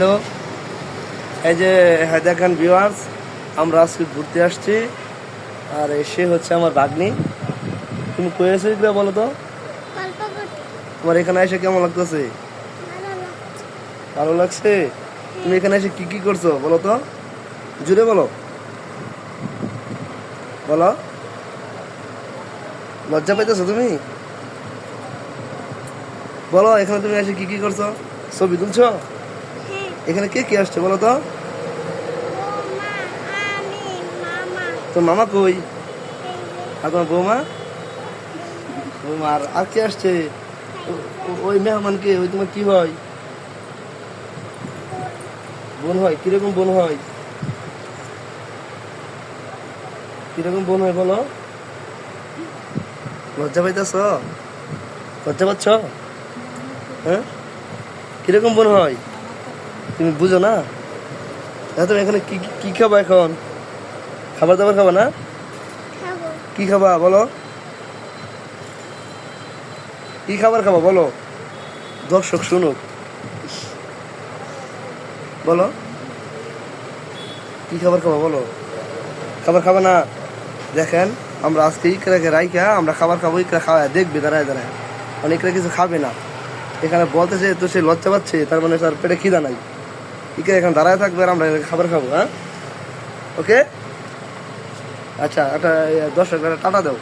Hello, এই যে দেখেন ভিউয়ার্স, আমরা আজকে ঘুরতে আসছি। আর সে হচ্ছে আমার ভাগ্নি। তুমি কই আছো এগুলো বলো তো? তোমার এখানে এসে কেমন লাগতেছে? ভালো লাগছে? তুমি এখানে এসে কি কি করছো বলো তো, জুড়ে বলো, বলো। লজ্জা পাইতেছো তুমি? বলো, এখানে তুমি এসে কি কি করছো? ছবি তুলছো? এখানে কে কে আসছে বলো তো? তোর মামা কই? আর তোমার বৌমা? বৌমা আর কে আসছে? ওই মেহমান কে? ওই তোমার কি হয়? বোন হয়? কিরকম বোন হয়? কিরকম বোন হয় বলো? লজ্জা পাইতেছ? লজ্জা পাচ্ছ? হ্যাঁ, কিরকম বোন হয় তুমি বুঝো না? তুমি এখানে কি কি খাবা এখন? খাবার দাবার খাবা না? কি খাবা বলো? কি খাবার খাবা বলো, দর্শক শুনুক। বলো, কি খাবার খাবা বলো? খাবার খাবা না? দেখেন, আমরা আজকে ইকরাকে রাইখা আমরা খাবার খাবো। ইকরা খাওয়া দেখবে দাঁড়ায় দাঁড়ায়, মানে ইকরা কিছু খাবে না। এখানে বলতেছে তো সে লজ্জা পাচ্ছে, তার মানে তার পেটে খিদা নাই। ইকরা এখানে দাঁড়ায় থাকবে আর আমরা খাবার খাবো। হ্যাঁ, ওকে, আচ্ছা, একটা দর্শক টাটা দাও।